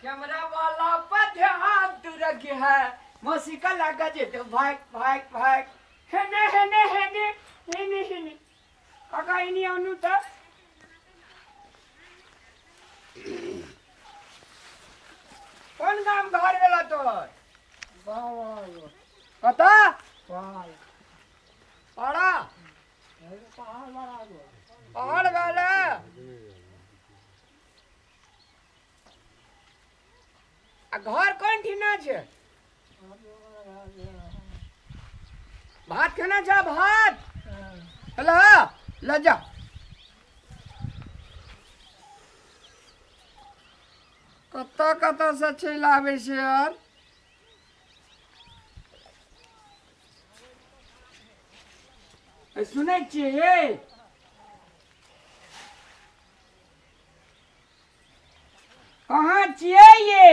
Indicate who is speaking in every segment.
Speaker 1: Camera वाला पर ध्यान तू रखे है मौसिका लगा जे तो भाग भाग भाग हेने हेने हेने हेने हेने काका इनी अनु त कौन काम घर वेला तो कता पहाड़ पहाड़ वाला घर कौन ठीना छे भात खाना छा भात हेलो ल जा कत कत से चल आवे छे यार सुनै छियै कहाँ छियै ये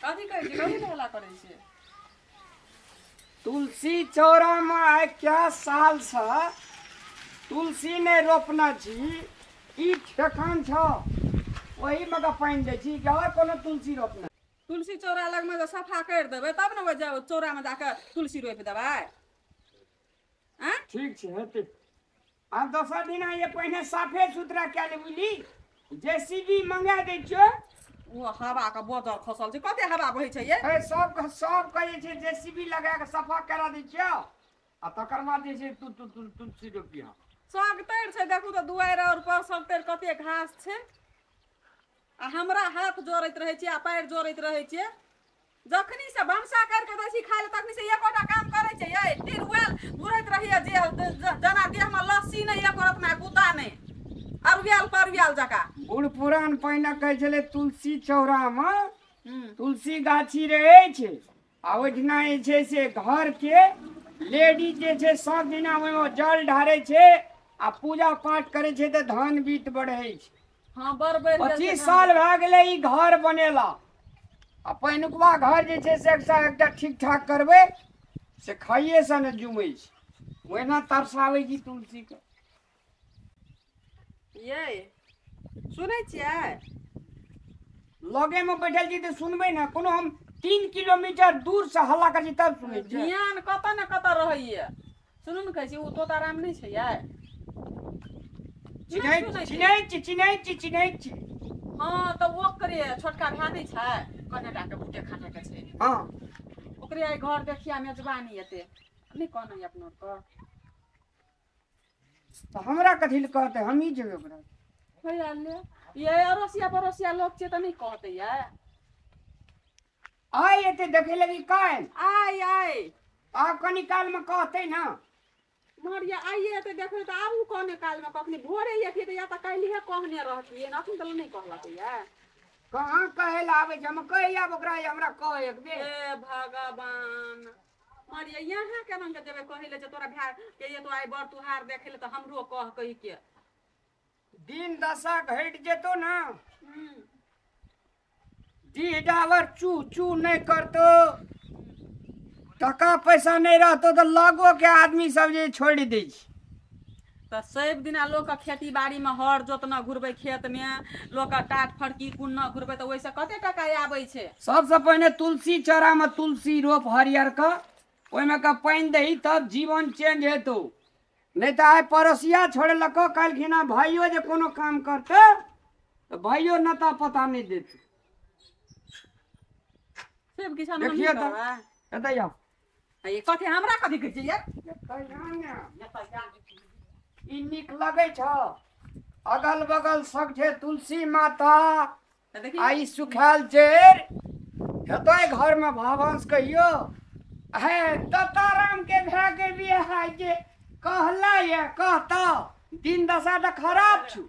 Speaker 2: कथी कहै छी कथी हल्ला करै छी
Speaker 1: तुलसी चौरा में आइ क्या साल से तुलसी ने रोपना छी ई ठेकान छ वही में का पानी दै छी कि और कोनो तुलसी रोपना
Speaker 2: तुलसी चौरा लग में सफा कर देबै तब ने जाओ चौरा में जाकर तुलसी रोपि देबै हैं
Speaker 1: ठीक छै हेतै आ दोसर दिन ये पहिने साफे सुथरा क्या ले बुझली जेसीबी मंगा दै छियो
Speaker 2: वो हवा का बोझल खसल छै कते हवा बहै छै ये
Speaker 1: सब कहे छै जेसीबी लगा के सफा करा दै छियो आ तकर बाद जे छै तुलसी रोपिया
Speaker 2: सब तैर छै देखू तो दुआरि और पर सब तैर कते घास छै आ हमरा हाथ जोड़ैत रहै छी आ पैर जोड़ैत रहै छी जखनी से बमसा करके दै छी खाय ले तखनी से एकोटा काम करै छै ये टिरवेल घुरैत रहिए जे जना देह में लस्सी नहीं एक औरत में गुदा नहीं अरवियाल परवियाल जका
Speaker 1: बूढ़ पुरान पहिने कहै छलै तुलसी चौरा में तुलसी गाछी रहै छै आ ओहिठिना जे छै से घर के लेडीज जे छै सब दिना ओहिमे जल ढारै छै आ पूजा पाठ करे छै तऽ धन बीत बढ़ै छै
Speaker 2: हां बर बर
Speaker 1: 25 साल भए गेलै ई घर बनेला आ पहिनुकवा घर जे छै से एकटा ठीक ठाक करबै से खाइए से न जुमै छै ओहिना तरसाबै छी तुलसी के
Speaker 2: ये सुनै छियै
Speaker 1: लगे में बैठल छी तऽ सुनबै ना कोनो हम 3 किलोमीटर दूर से हल्ला करै छी तब सुनै छी
Speaker 2: ध्यान कत न कत रहैए सुनू न कहै छी ओ तोताराम नहीं छै ये
Speaker 1: चिन्है छी
Speaker 2: हाँ तो ओकरे छोटका भाय नहीं छै कनेटा के बूटे खाने के छै
Speaker 1: हाँ
Speaker 2: ओकरे आई घर देखिया मेजबानी एते नहीं कहना है अपना को
Speaker 1: तो हमरा कथि ल कहते हम ही जेबै ओकरा
Speaker 2: भैया ले ये अड़ोसिया पड़ोसिया लोग छै त नहीं कहते ये
Speaker 1: आइ एते देखे लगी काल
Speaker 2: आई
Speaker 1: आ कनी काल में कहते ना
Speaker 2: मरिया आइए तो देखे तो आबू कहने काल में कखनी भोरे ये थी तो या तो कैली है कहने रहती है अखन तो नहीं कहलक ये
Speaker 1: कहाँ कहे ला आवे छै हम कहे आब ओकरा हमरा कह एक बेर
Speaker 2: ए भगवान मरिया यहाँ केना के जेबे कहि ले जे तोरा भाय के ये तो आई बर तुहार देखे ले तो हमरो कह कहि के
Speaker 1: दिन दशा घट जेतो ना दी डावर चू चू नहीं करतो टका पैसा नहीं रहतो तो लगो के आदमी सब जे छोड़ दै छै
Speaker 2: तो सब दिना लोग का खेती बाड़ी में हर जोतना घुरबे खेत में लोग का टाट फड़की कुन्ना घुरबे तो वैसे कते टका आबै छै
Speaker 1: सबसे पहले तुलसी चौरा में तुलसी रोप हरियर का ओइमे का पानी दही तब जीवन चेंज हेतौ नहीं तो आइ पड़ोसिया छोड़लको कल खिना भाइयों जे कोनो काम करते तो भाइयों नता पता नहीं देते
Speaker 2: सब किसान
Speaker 1: देखिए तो एतै आ
Speaker 2: ये कथि हमरा कथि कहै छै ये
Speaker 1: ई नीक लगे छ अगल बगल सब छै तुलसी माता आई सुखाल चेर हेतै घर में भावंश कहियो है दत्ताराम के भए के बियाह जे कहला ये कहता दिन दशा तो खराब छु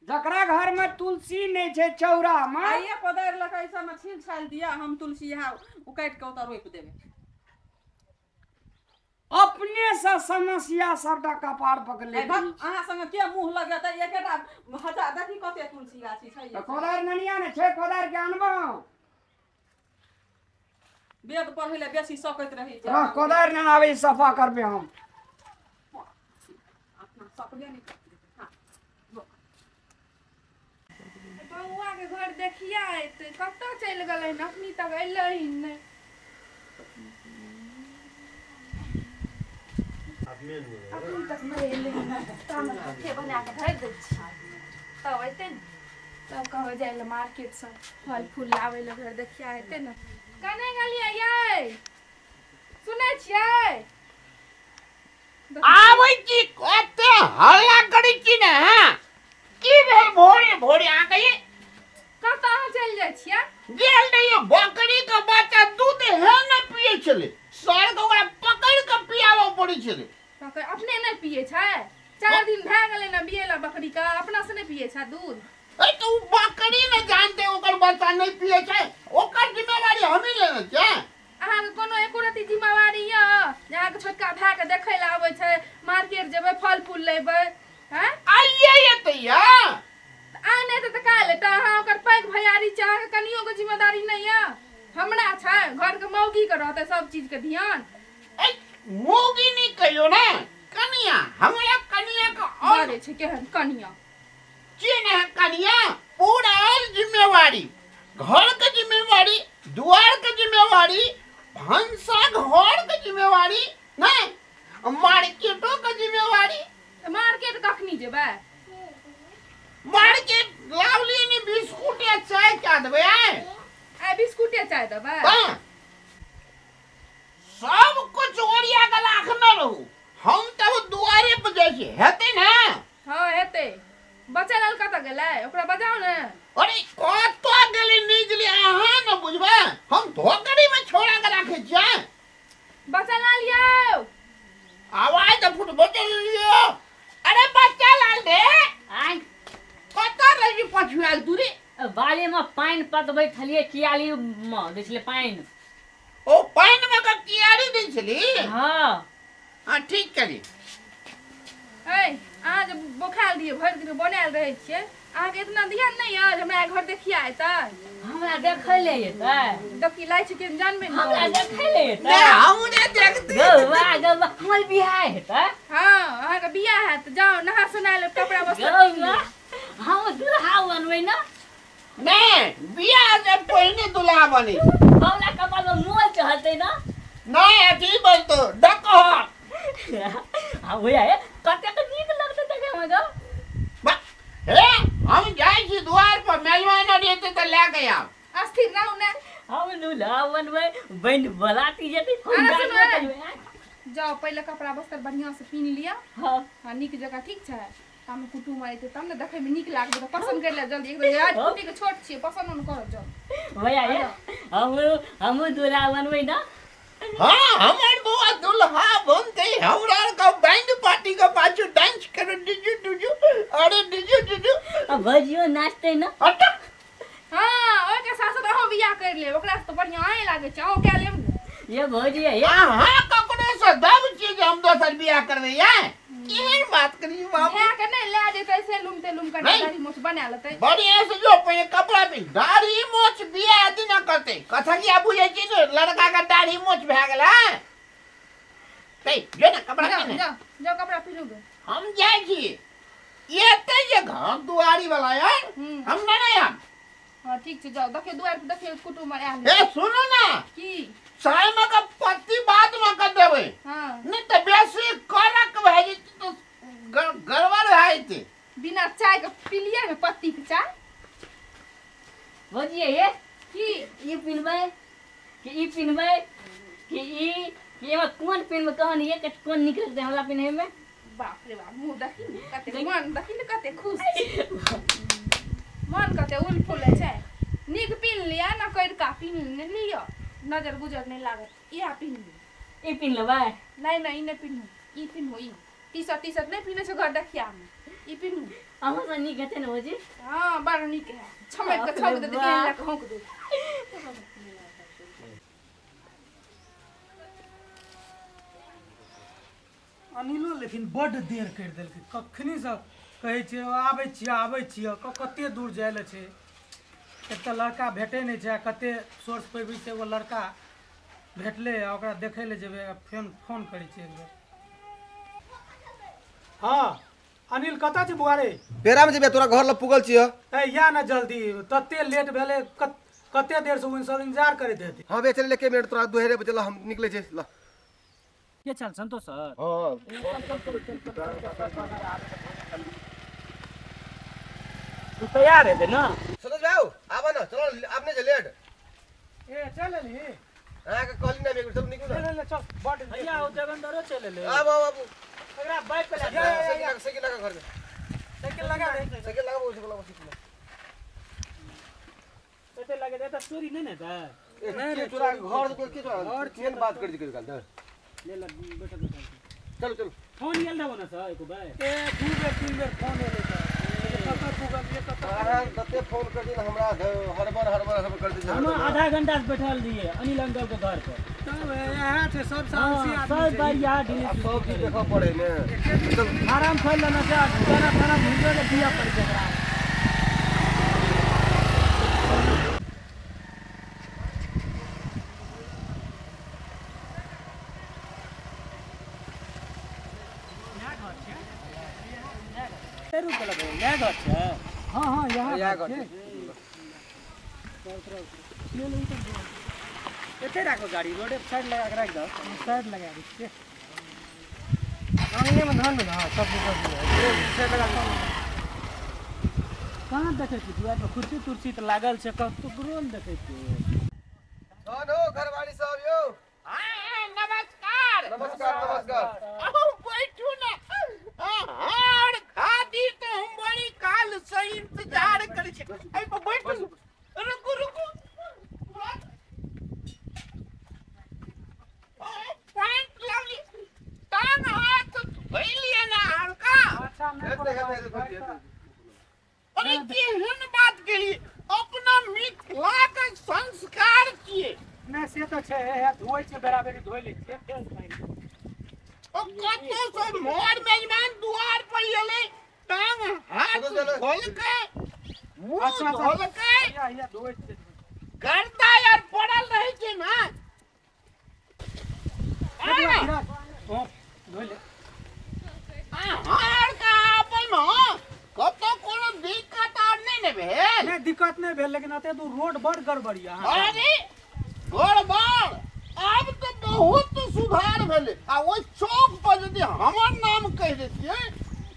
Speaker 1: जकरा घर में तुलसी नहीं छै चौरा में
Speaker 2: आइए पदार लका ऐसा में छील छाल दिया हम तुलसी यहाँ उकाट के उतर रोप देबे
Speaker 1: अपने से समस्या सबटा कपार पकड़ले
Speaker 2: अहाँ संगे के मुंह लगे त एकेटा हजार देखी कते तुलसी गाछी छै
Speaker 1: त कोदार ननिया ने छै कोदार के अनबो
Speaker 2: वेद पढ़ै ले बेसी सकैत रही छै
Speaker 1: कोदार न आवे सफा करबे हम
Speaker 2: अपना सकबे नहीं हेतै कतऽ चलि गेलै अखनी तक एलै ही नहि अखनी तक नहि एलै तहन के बना के धरि दै छी तब अयतै ने तब कहबै जाइ लए मार्केट से फल फूल लाबै लए घर देखिया हेतै ने कने गेलियै यै सुनै छियै
Speaker 3: आबै छी कते हल्ला करै छी ने की भेल भोरे भोरे आ गई
Speaker 2: कतऽ अहाँ चलि जाइ छियै
Speaker 3: गेल रहिए बकरी के बच्चा दूध है न पिए छले सर के ओकरा पकड़ के पियाबो पड़ै छले
Speaker 2: अपने नहीं पिए छै 4 दिन भए गेलै ना बिएला बकरी का अपना से नहीं पिए छै दूध
Speaker 3: ए तो बकरी न जानते ओकर बच्चा नहीं पिए छै ओकर जिम्मेवारी हमी लेना छै
Speaker 2: अहाँ के कोनो एको रती जिम्मेवारी य अहाँ के छोटका भाई के देखै ल आबै छै मार्केट जेबै फल फूल लेबै हैं
Speaker 3: आइए एतैया
Speaker 2: आने त काले त अहाँ ओकर पैग भैयारी छै अहाँ के कनियो के जिम्मेदारी नहीं य हमरा छै घर के मौगी के रहतै सब चीज के ध्यान
Speaker 3: ए मौगी नहीं कहियो ना कनिया हमरा कनिया का और
Speaker 2: छै केहन कनिया
Speaker 3: चीन है कनिया पूरा जिम्मेवारी घर के जिम्मेवारी द्वार के जिम्मेवारी भंसा घर के जिम्मेवारी नहीं मार्केटों के जिम्मेवारी
Speaker 2: मार्केट कखनी जेबै
Speaker 3: मार्केट लावली ने बिस्कुट या चाय क्या देबे
Speaker 2: आ बिस्कुटे चाय देबै
Speaker 3: हां सब कुछ ओरिया के राखने रहू हम तब दुआरे पे जाय छी हेतै ना
Speaker 2: हां हेतै बच्चा लाल कतऽ गेलै ओकरा बजाओ ने
Speaker 3: अरे कतो गेली निकली अहाँ न बुझबे हम धोकड़ी में छोड़ा के राखे छियै
Speaker 2: बच्चा लाल यौ
Speaker 3: आवाज त फुट बचल लियो अरे बच्चा लाल दे
Speaker 4: आइ
Speaker 3: कतऽ रही पछुआल तू रे
Speaker 4: बाले में पानी पटबै छलिए कियाली में दै छलिए पानी
Speaker 3: ओ पानी में का कियारी दै छली
Speaker 4: हां
Speaker 3: हां ठीक करी
Speaker 2: ए अहाँ जे बोखाल दिए भरि दिन बनायल रहै छियै अहाँ के इतना ध्यान नहीं है हमरा घर देखिया एतै
Speaker 4: हमरा देखै ले एतै
Speaker 2: देखि लाई छै के जानबे नहीं
Speaker 4: हमरा देखै ले एतै
Speaker 3: ने हमरे देखते
Speaker 4: गौवा हमर बियाह हेतै
Speaker 2: हां अहाँ के बियाह हैत जाओ नहा सुना ले कपड़ा वस्त्र
Speaker 4: गौवा हम दुल्हा बनबै ना
Speaker 3: ने बियाह से पहले दुल्हा बनी
Speaker 4: हमरा कपाल में मोल चढ़तै ना
Speaker 3: नहीं अथी बोलतो डकहर
Speaker 4: हां भैया कते के नीक लगतै देखे में गो
Speaker 3: हे हम जाय छी द्वार पर मेहमान रहते त ले गया
Speaker 2: अस्थिर रहू ने
Speaker 4: हम दुल्हा बनबै बन बलाती जेतै
Speaker 2: अरे सुनो जाओ पहले कपड़ा वस्त्र बढ़िया से पहन लिया
Speaker 4: हां
Speaker 2: हां नीक जगह ठीक छै हम कुटुम आइते तब ने देखे में नीक लागबे त पसंद कर ले जल्दी एकदम यार कुटी के छोट छी पसंद न कर जाओ
Speaker 4: भैया हम दुल्हा बनबै ना
Speaker 3: हां हमर बुआ दुल्हा बनते हमरा का बैंड पार्टी का पाछू डांस करो डिजू डिजू अरे डिजू डिजू
Speaker 4: अब भजियो नाचतै ना
Speaker 3: हट
Speaker 2: हां ओय के साथ साथ हम बियाह कर ले ओकरा से तो बढ़िया आए लागे छै ओ के लेब ने
Speaker 4: ये भौजी है
Speaker 3: हां ककरो से दब चीज हम दोसर बियाह करबै या केहन बात करी बाबू
Speaker 2: है के नहीं ले जेतै से लुमते लुम कर दाढ़ी मोछ बना लेतै
Speaker 3: बढ़िया से जो पहले कपड़ा पे दाढ़ी मोछ बियाह दिन करते कथकिया बुझे छी ने लड़का का दाढ़ी मोछ भए गेला ते जो ना कपड़ा
Speaker 2: जाओ
Speaker 3: पहने
Speaker 2: जाओ कपड़ा पहनोगे
Speaker 3: हम जाय छी एते जे घर दुआरी वाला यार हम नहीं हम
Speaker 2: हां ठीक छै जाओ देखियो दुआर पे देखियो कुटुम आयल
Speaker 3: ए सुनो ना
Speaker 2: की
Speaker 3: चाय में का पत्ती बाद में कर देबे
Speaker 2: हां
Speaker 3: नहीं तो बेसी कड़क भए जेती तो गड़बड़ भए जेती
Speaker 2: बिना चाय के पीलिए में पत्ती के चाय
Speaker 4: भौजी है
Speaker 2: की
Speaker 4: ये पिनबै कि ई पिनबै कि ई में कोन पिनबै कहन ये के कोन निक लगतै हमरा पिन्हे में
Speaker 2: बाप रे बाप मुंह देखी ने कते मन देखी ने कते खुश मन कते उल फुले छै नीक पिन लिया ना करिका पिन लियो नजर गुजर नहीं लागत इहा पिन ली
Speaker 4: ई पिन लेबै
Speaker 2: नहीं नहीं नहीं पिनू ई पिनू ई टी-शर्ट नहीं पिने छै घर देखिया में ई पिनू
Speaker 4: अहाँ से नीक हेतै ने भौजी
Speaker 2: हां बड़ नीक है छमक के छक दे दे केहन लग होक दे
Speaker 5: अनिलो लेकिन बड़ देर कर देलकै कखनी से कहै छै आबै छियै कते दूर जाय ले छै एक तऽ लड़का भेटै नहि छै कते सोर्स पर भी से एगो लड़का भेटले ओकरा देखै ले जेबै फोन करै छै एक बेर हाँ अनिल कतऽ छै बुआरे
Speaker 6: पेरा में जेबे तोरा घर ल पुगल छिय
Speaker 5: ए या ना जल्दी तते लेट भेलै कते देर से उनसे इंतजार करते हेते।
Speaker 6: हाँ बे चल लेके मिनट तोरा 2 बजे ला हम निकले छे ला।
Speaker 5: के चल संतोष सर।
Speaker 6: हां
Speaker 5: तू तैयार है ना?
Speaker 6: संतोष भाई आवा ना चलो आपने जे लेट
Speaker 5: ए चल ले
Speaker 6: हां का कॉलिंग ना बेग चल निकल
Speaker 5: ले चल बॉडी भैया हो जगंदरो चल ले।
Speaker 6: आ बाबू
Speaker 5: अगला बाइक पे लगा
Speaker 6: साइकिल लगा घर में
Speaker 5: साइकिल लगा दे।
Speaker 6: साइकिल लगा वो साइकिल
Speaker 5: ऐसे लगे दे तो चोरी नहीं ना था।
Speaker 6: नहीं चोरा घर कोई के चोरा और चेन बात कर दी कल
Speaker 5: ले ला बैठा बैठा
Speaker 6: चलो चलो
Speaker 5: फोन येल ना बना सा एको भाई ए 2 बेर 3 बेर फोन ले था ककर गूगल ये ककर
Speaker 6: अरे दत्ते फोन कर दी हमरा हड़बड़ कर दी
Speaker 5: हम आधा घंटा से बैठल दिए अनिल अंकल के घर पर। तब यहां से सब साहसी आदमी सब बार यहां डिलीट
Speaker 6: सब चीज देखा पड़े ने चल
Speaker 5: आराम कर लेना जा खाना भूल के दिया पड़ गया। हाँ हाँ यहाँ एते राखो गाड़ी रोड साइड लगा के रख दो साइड लगा दीजिए आंगने में धान में हाँ सब साइड लगा दो। कहाँ देखे छी दुआर पर कुर्सी तुर्सी तो लागल छै कब तो ग्रोल देखे छी।
Speaker 6: कौन हो घरवाली साहब यो?
Speaker 3: हाँ, नमस्कार
Speaker 6: नमस्कार
Speaker 3: अहो बैठू ना हाड़ खादी तो हम बड़ी काल से इंतजार करे छे। आई बैठू रुको रुको पॉइंट लावली टांग हाथ धइलिए ना हल्का। अरे केहन बात केली अपना मिथिला के संस्कार किए
Speaker 5: नहीं से तो छै धोई छै बराबरी धोई ले छै
Speaker 3: ओ कतो से मोर मेजबान द्वार पर एले टांग हाथ खोल के मुंह खोल के
Speaker 5: या धोई छै
Speaker 3: गर्दा यार पड़ल रहे छै ना।
Speaker 5: धोई ले
Speaker 3: हार का अपन में कतो कोनो दिक्कत और नहीं ने भेल।
Speaker 5: नहीं दिक्कत नहीं भेल लेकिन अते तो रोड बड़ गड़बड़िया।
Speaker 3: अरे गड़बड़ अब तो बहुत सुधार भेले आ ओइ चौक पर यदि हमर नाम कह देतिए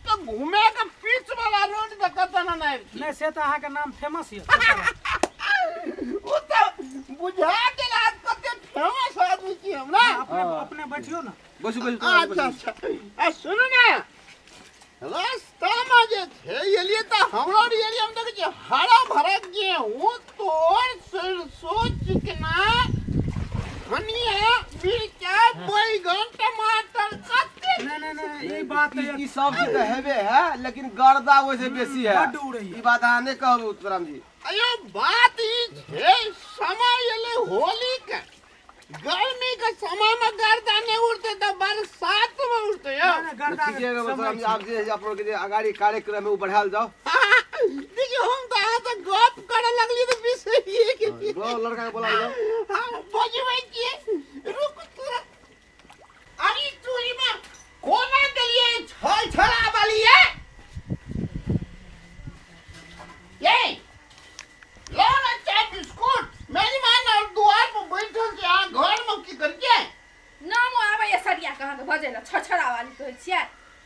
Speaker 3: तो घूमे के पीछ वाला रोड त कत ना
Speaker 5: नहीं से तो अहाँ के नाम फेमस है।
Speaker 3: ओ तो बुझा के रात कते फेमस आदमी छी हम ना।
Speaker 5: अपने बैठियो ना
Speaker 6: बसु
Speaker 3: अच्छा अच्छा आ सुनो ना रास्ता में जे थे एलिए तो हमरा एरिया में देखे हरा भरा गेहूं तोड़ सरसों चिकना धनिया मिर्चा बैगन टमाटर कते।
Speaker 5: नहीं ये बात
Speaker 6: ई सब चीज तो हेबे है लेकिन गर्दा वैसे बेसी है
Speaker 5: बड्ड उड़ै है।
Speaker 6: ई बात अहाँ नहीं कहब उत्तराम जी।
Speaker 3: अयो बात ई छे समय एले होली के गर्मी के समय में गर्दा नहीं उड़ते तो बरसात में उड़ते हो।
Speaker 6: ठीक है उत्तराम जी आप जे आप लोग के अगाड़ी कार्यक्रम में ऊ बढ़ाल जाओ।
Speaker 3: देखिए हम तो यहाँ तो गप करे लगली तो विषय ये कि
Speaker 6: दो लड़का के बुला जाओ।
Speaker 3: हाँ बजबै छियै रुक तू अरे तू में कोना के लिए छल छला वाली है ये लो ना चाय बिस्कुट मेरी मां ना द्वार पर बैठल छै आ घर में की करके
Speaker 2: नाम आवे ये सरिया कहाँ के भजेला छछड़ा वाली कहै छियै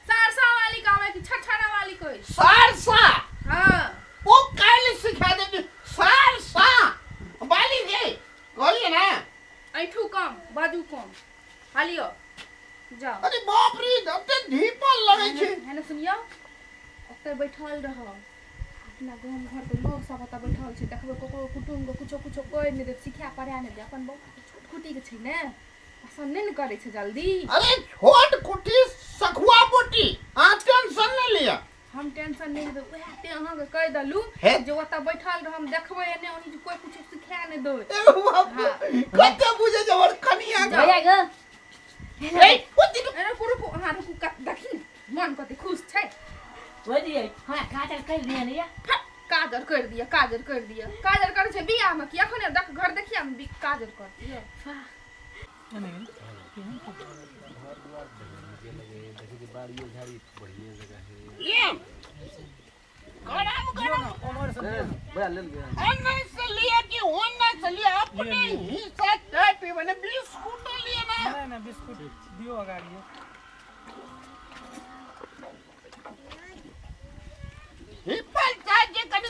Speaker 2: सरसा वाली कहै कि छछड़ा वाली कहै छी।
Speaker 3: सारसा
Speaker 2: हां
Speaker 3: वो काल सिखा दे सारसा वाली रे कहलिए ना
Speaker 2: ऐठू कम बाजू कम हालियो जाओ।
Speaker 3: अरे बाप रे दते धीपल लगे छै।
Speaker 2: है ना सुनियो ओते बैठल रहो अपना गांव घर के लोग सब ओते बैठल छै देखबो कोको कुटुम को कुछो कुछो कोइ नै दे सिखा पढ़ा नै दे अपन बहुत छोट कुटी के छै ने पसंद नहीं करे छै जल्दी।
Speaker 3: अरे छोट कुटी सखुआ बुटी आ टेंशन नहीं लिया
Speaker 2: हम टेंशन नहीं दे ओहे ते अहाँ के कह दलु जे ओता बैठल रह हम देखबै एने ओनी जे कोइ कुछ सिखा नै दे।
Speaker 3: ए बाप कते बुझे जबर कनिया का
Speaker 4: भैया ग
Speaker 3: ए ओती
Speaker 2: अरे पुरु अहाँ रुकु देखी मन कते खुश छै।
Speaker 4: हो दिए हां काजल कर दिया ने या
Speaker 2: काजर कर दिया काजर करे छै बियाह में कि अखने देख घर देखिया में काजर कर दिया।
Speaker 3: ये गरम गरम
Speaker 5: उमर से
Speaker 6: भैया ले ले
Speaker 3: अन्ना से लिया कि ओन्ना से लिया अपने हिस्सा चाय पीवे ने बिस्कुट लिए ना
Speaker 5: नहीं बिस्कुट दियो अगाड़ी
Speaker 3: हिप्पल चाय के कनी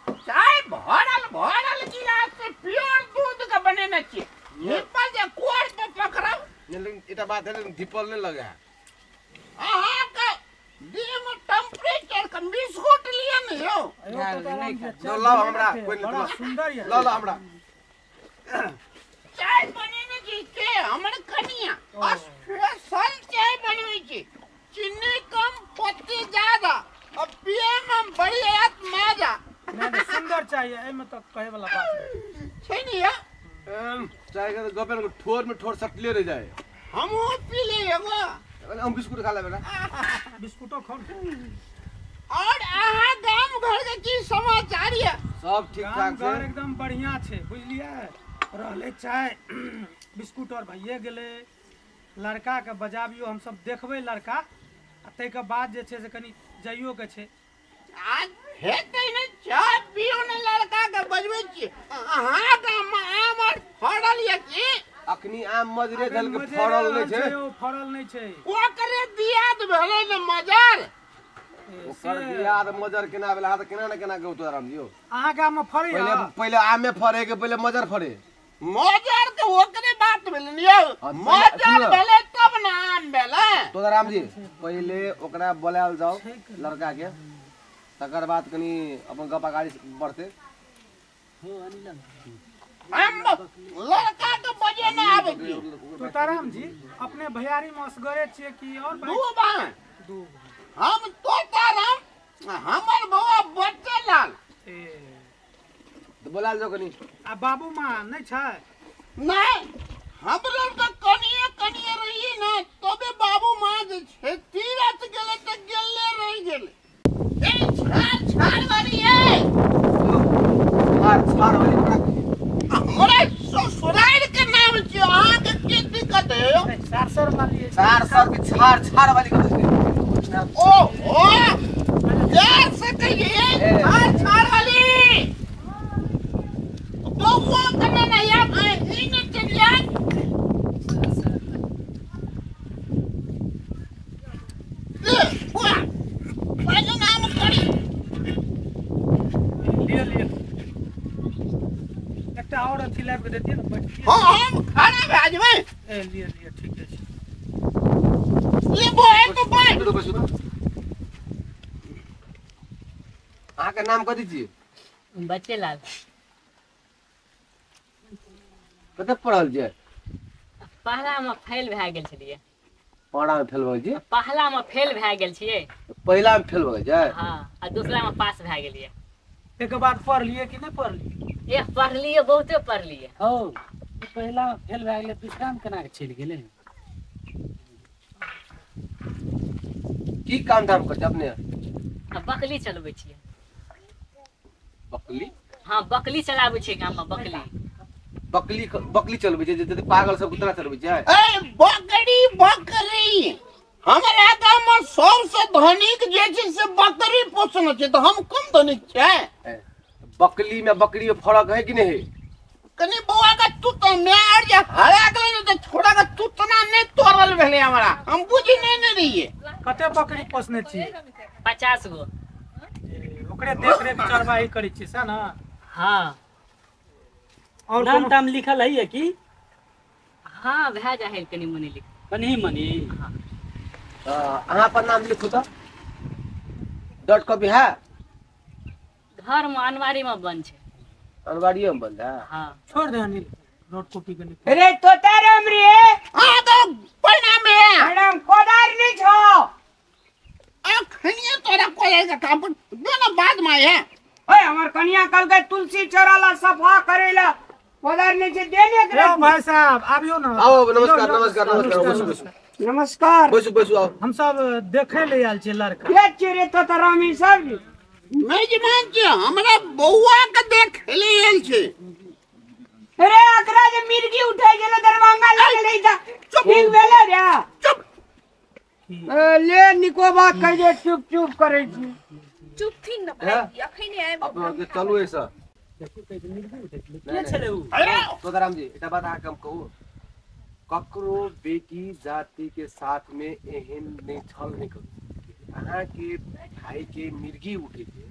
Speaker 3: चाय भरल गिलास से प्योर दूध का बने न छी हिप्पल जे कोर पे पकड़ाओ
Speaker 6: लेकिन इटा बात है लेकिन दीपल नहीं लगा
Speaker 3: आहा का दिन टेंपरेचर का बिस्कुट लिए नहीं हो
Speaker 6: लो लो हमरा कोई
Speaker 5: बड़ा
Speaker 6: नहीं
Speaker 5: सुंदर है
Speaker 6: लो लो हमरा
Speaker 3: चाय बने न जी के हमर कनिया स्पेशल चाय बनवे छी चीनी कम पत्ती ज्यादा अब पिए में बढ़िया मजा
Speaker 5: नहीं सुंदर चाहिए एमे तो कहे वाला बात
Speaker 3: छै नहीं है
Speaker 6: चाय का गपन को ठोर में ठोर सटले रह जाए
Speaker 3: हम पी ले एगो
Speaker 6: हम बिस्कुट खा ले बेटा
Speaker 5: बिस्कुटो खा
Speaker 3: और आहा गांव घर के की समाचार है
Speaker 6: सब ठीक ठाक
Speaker 5: घर
Speaker 6: से
Speaker 5: एकदम बढ़िया छे बुझलिए रहले चाय बिस्कुट और भइए गेले लड़का के बजाबियो हम सब देखबै लड़का आ तै के बाद जे छे से कनी जाइयो के छे
Speaker 3: आज हेतै ने चाय पियो ने लड़का के बजबै छी अहाँ के आमर फड़ल ये की
Speaker 6: अखनी आम मजरे धल के फड़ल नहीं छे
Speaker 5: ओ फड़ल नहीं छे
Speaker 3: ओकरे दियाद भेलै ने मजार
Speaker 6: ओकर याद मजर केना भेला त केना न केना के तो आराम दियो
Speaker 5: अहाँ के आम फड़े
Speaker 6: पहले पहले आम में फड़े के पहले मजर फड़े
Speaker 3: मजार के ओकरे बात भेलै ने मजार भेलै तब ना आम भेलै
Speaker 6: तो राम जी पहले ओकरा बोलाल जाओ लड़का के तकर बाद कनी अपन गपा गाड़ी बढ़ते
Speaker 3: हम लड़का के बजे ना आवे की
Speaker 5: तो ताराम जी अपने भैयारी में असगरे छिए कि और भाई
Speaker 3: दू बहन
Speaker 5: दू
Speaker 3: हम तो ताराम हमर बउआ बच्चे लाल
Speaker 5: ए
Speaker 6: तो बोलाल जाओ कनी
Speaker 5: आ बाबू मां नहीं छै
Speaker 3: नहीं हमरे तो कनिए रही ना तबे बाबू मां जे छै तीरथ गेले त गेले रह गेले ए छाड़ वाली है
Speaker 6: छाड़ वाली
Speaker 3: हमरा ससुराल के नाम छी अहाँ के की दिक्कत है
Speaker 5: सारसर वाली
Speaker 6: चार सर की छाड़ वाली कर
Speaker 3: ओ ओ यार से कहिए छाड़ वाली तो वो करना ना यार इन चलिया
Speaker 5: और अथी लाइव के देती है ना बैठ के
Speaker 3: हम खाना भेज में
Speaker 5: ए लिए ठीक है
Speaker 3: ये बोए तो बोए
Speaker 6: तो बस आ के नाम कथि छी
Speaker 4: बच्चे लाल
Speaker 6: कते पढ़ल जे
Speaker 4: पहला में फेल भए गेल छलिए
Speaker 6: पाड़ा में फेल भ जे
Speaker 4: पहला में फेल भए गेल छिए
Speaker 6: पहला में फेल भ जे
Speaker 4: हां आ दूसरा में पास भए गेलिए
Speaker 5: एक बार पढ़ लिए कि नहीं पढ़ लिए
Speaker 4: एक पढ़ लिए बहुते पढ़ लिए
Speaker 7: हो पहला फेल भए गेलै दूसरा में केना के चलि गेलै
Speaker 6: की काम धाम कर अपने
Speaker 4: आ बकली चलबै छिए
Speaker 6: बकली
Speaker 4: हां बकली चलाबै छिए गाम में
Speaker 6: बकली चलबै जे जे पागल सब उतना चलबै छै
Speaker 3: ए बकरी हमरा गांव में सबसे धनिक जे छै से बकरी पोसने छै तो हम कम धनिक छै
Speaker 6: बकली में बकरी में फर्क है कि नहीं है
Speaker 3: कनी बउआ का तूत मेर जे हरा गेलै तो छोड़ा का तूतना नहीं तोड़ल भेलै हमरा हम बुझी नहीं रहिए
Speaker 5: कते बकरी पोसने छी
Speaker 4: 50 गो
Speaker 5: ओकरे देख रेख चरवाही करै छी से ना
Speaker 4: हां
Speaker 5: और
Speaker 7: नाम ताम लिखल है कि
Speaker 4: हां भए जाए कनी मनी लिख
Speaker 7: कनी मनी
Speaker 6: अहाँ पर नाम लिखू तो डॉट कॉपी है
Speaker 4: घर में अनवारी में बंद छै
Speaker 6: अनवाड़ियो में बंद है
Speaker 4: हां
Speaker 5: छोड़ दे अनिल नोट कॉपी के
Speaker 1: अरे तोता राम रे
Speaker 3: आ तो प्रणाम है
Speaker 1: मैडम कोदार नहीं छो
Speaker 3: अखनिए तोरा कोले का काम दोनों बाद में है
Speaker 1: ओए हमर कन्या कल के तुलसी चोराला सफा करेला कोदार नहीं छे देने के
Speaker 5: रे भाई साहब आबियो ना
Speaker 6: आओ नमस्कार
Speaker 1: नमस्कार
Speaker 6: बसु आओ
Speaker 5: हम सब देखे ले आयल छी लड़का
Speaker 1: के चिरे तोता रामी सब
Speaker 3: मेजबान जी हमरा बउआ के देख ले आयल छै
Speaker 1: अरे अकरा जे मिर्गी उठे गेलो दरभंगा लगले था
Speaker 3: चुप
Speaker 1: ठीक भेले रे
Speaker 3: चुप
Speaker 1: ले निको बात कह जे चुप करे छी
Speaker 8: चुप थी न भाई अखनी आए
Speaker 6: अब चलू ऐसा
Speaker 7: के छले उ
Speaker 6: तोदाराम जी एटा बात हम कहू ककरो बेटी जाति के साथ में एहन नहीं छल नहीं करू अहाँ के भाई के मिर्गी उठे थे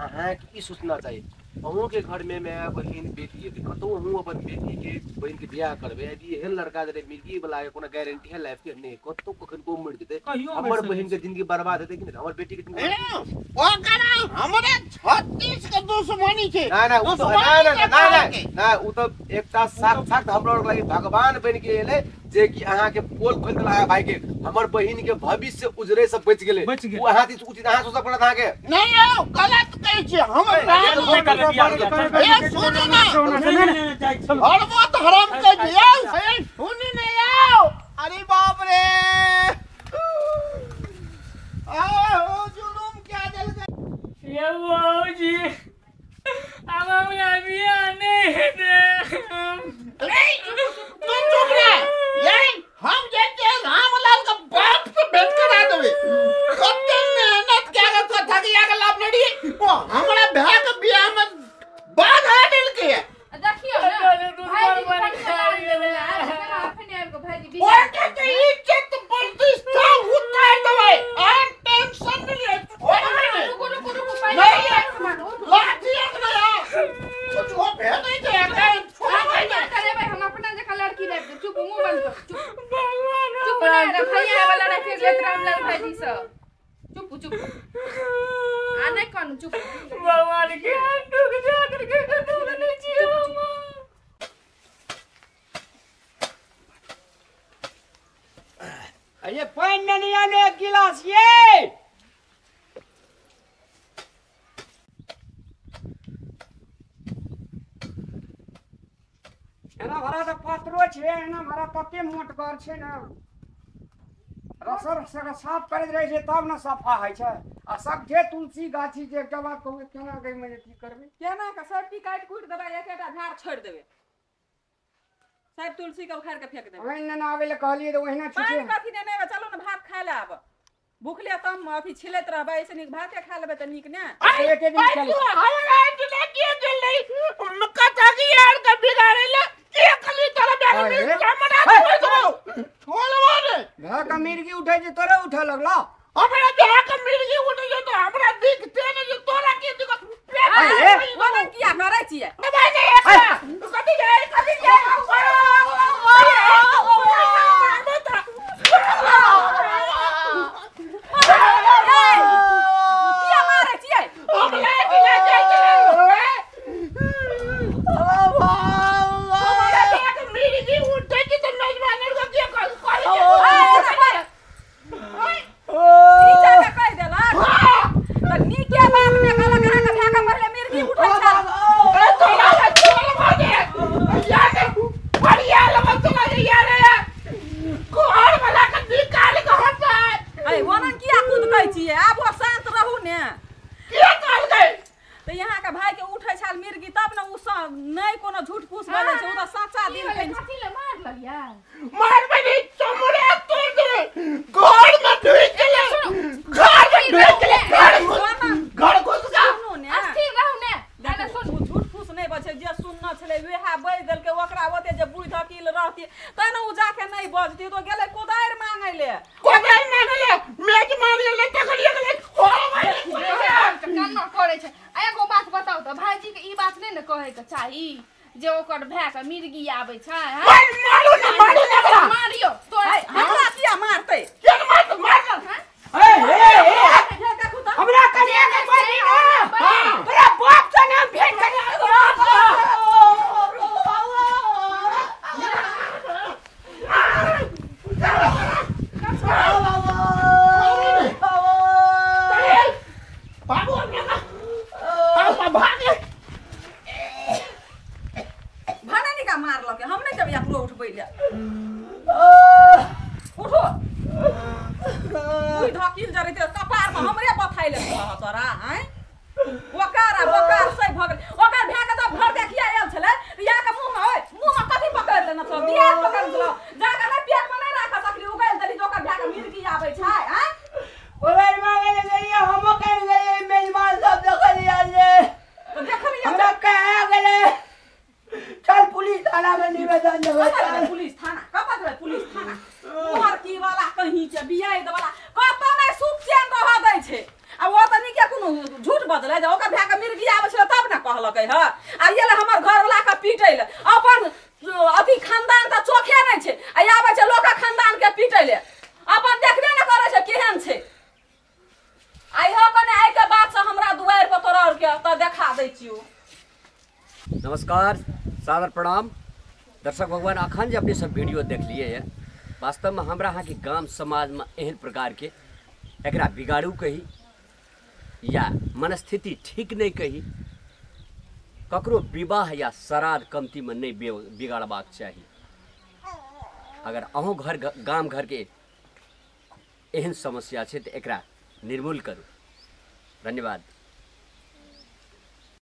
Speaker 6: अहाँ के ई सोचना चाहिए अहूँ के घर में मैं बहन बेटी है कतो हूँ अपन बेटी के बहन के ब्याह करबे यदि एहन लड़का जरे मिर्गी वाला है कोनो गारंटी है लाइफ के नहीं कतो कखन को मर जेते हमर बहन के जिंदगी बर्बाद हेते कि नहीं हमर बेटी के जिंदगी
Speaker 3: ओ करा हमरे 36 के दुश्मनी छे
Speaker 6: ना ना उ तो ना उ तो एकटा साक्षात हमरो लागि भगवान बन के एले जे कि अहाँ के पोल खोल के लाया भाई के हमर बहिन के भविष्य उजरे से बच गेले उ अहाँ दिस उचित अहाँ सोच पड़त अहाँ के
Speaker 3: नहीं आओ गलत कहै छी हम सुन ना हरबो धर्म के दिया सुन नहीं आओ अरे बाप रे आओ जुलुम क्या दिल का
Speaker 4: ये बाबूजी अब हमरा बियाह नहीं दे
Speaker 3: तुम चुप रहे यही हम जैसे रामलाल का बाप से भेंट करा देवे कते मेहनत क्या कर था कि आगे लाभ नहीं वो हमारा भाई का बियाह में बात है दिल के
Speaker 8: देखियो ना भाई
Speaker 3: वो कहते इज्जत प्रतिष्ठा उतार दवे और टेंशन नहीं है लाठी ना कुछ वो भेज नहीं देगा
Speaker 8: हम अपना जगह लड़की ले चुप मुंह बंद कर चुप ना रे भैया वाला रे फिर लेत रामलाल भाईजी सब चुप चुप आने कौन चुप
Speaker 4: भगवान के टूट जा करके तो नहीं जियो
Speaker 1: ये पानी में नहीं आने एक गिलास ये एना भरा तो पात्रो छे एना भरा तते मोट कर छे ना रसर से साफ करैत रहे छे तब ना सफा है छे आ सब जे तुलसी गाछी जे एकटा बात कहू केना गई में की करबे
Speaker 2: केना का सबटी काट कूट देबे एकेटा झाड़ छोड़ देबे सब तुलसी के उखाड़ के फेंक देबे
Speaker 1: ओहिना ना आवे ले कहलिए तो ओहिना छुटे
Speaker 2: पानी कथी ने नहीं चलो ना भात खाए ले आब भूखले तम अथी छिलैत रहबे ऐसे नीक भाते खा लेबे त नीक ने
Speaker 1: एक दिन चल
Speaker 3: हमारा जिले के दिल नहीं कथा की यार का बिगाड़े ले के कली तरह बैग कैमरा छोड़वा दे
Speaker 1: घर का मिर्गी उठे जे तोरे उठा लगला
Speaker 3: हमारा जहां का मिर्गी उठे जे तो हमरा दिखते ने जे तोरा के दिखत
Speaker 2: ओना किया करे छिए
Speaker 3: भाई नहीं कभी जाए
Speaker 2: किया मारे छिए
Speaker 3: मिर्गी उठे जे तो मेजबान को के कर
Speaker 2: नीचे के कह देला त नीके बात में काला करा के फेंका पहले मिर्गी उठै छा
Speaker 3: ए तोरा के छोड़वा दे यार बढ़िया लगा चला यार कोहर वाला के निकाल के हटा
Speaker 2: ए ओना किया कूद कहै छिए आब वो शांत रहू ने
Speaker 3: के कर गए
Speaker 2: त यहाँ के भाई के उठै छाल मिर्गी तब न उ नहीं कोनो झूठ फूस बोले छै उ त सच्चा दिल कहि
Speaker 8: कथी ले मार ललिया
Speaker 3: मार बनी चमड़ा तोड़ दे घर में ढुक गेले घर में ढुक गेले घर घुस जा
Speaker 2: सुनो ने
Speaker 8: अस्थिर रहू ने
Speaker 2: गाना सुन झूठ फूस नहीं बचे जे सुनना छले वेहा बज देल के ओकरा ओते जे बुढ़ धकिल रहती त न उ जाके नहीं बजती तो गेले कोदार मांगे ले
Speaker 3: कोदार मांगे ले मेज मार ले तखलिए गेले ओ भाई
Speaker 8: कान न करे छै एगो बात बताऊ त भाईजी के ई बात नहीं न कहे के चाही जे ओकर भै के मिर्गी आबै छै
Speaker 3: मारू ना
Speaker 8: मारियो तो
Speaker 2: हमरा किया मारते
Speaker 3: के मार
Speaker 1: हमरा करिया के मारी ना तोरा बाप से नाम भेंट कर
Speaker 3: बाबू पापा भागे
Speaker 2: भाने निका मार लके हम नहीं जब या पूरा उठबै ले उठो बुढ़ धकिल जरे ते कपार में हमरे बथाइ ले तोरा हैं ओकार से भगल ओकर भै के त भर देखिया आयल छले या के मुंह में कथि पकड़ लेना छ बिया पकड़ लो जाके ना पेट में नहीं राख सकली उगल दली ओकर भै के मिर्गी आबै छै हैं
Speaker 1: ओकर मांगे ले हम कर ले मेज
Speaker 2: दै छियो।
Speaker 9: नमस्कार, सादर प्रणाम दर्शक भगवान। अखन जे अपने सब वीडियो देख लिए है, वास्तव में हमरा यहाँ के गांव समाज में एहन प्रकार के एकरा बिगाड़ू कही या मनस्थिति ठीक नहीं कही, ककरो विवाह या श्राद्ध कमती में नहीं बिगाड़बाक चाहिए। अगर अहों घर गांव घर के एहन समस्या है तो एकरा निर्मूल करू। धन्यवाद।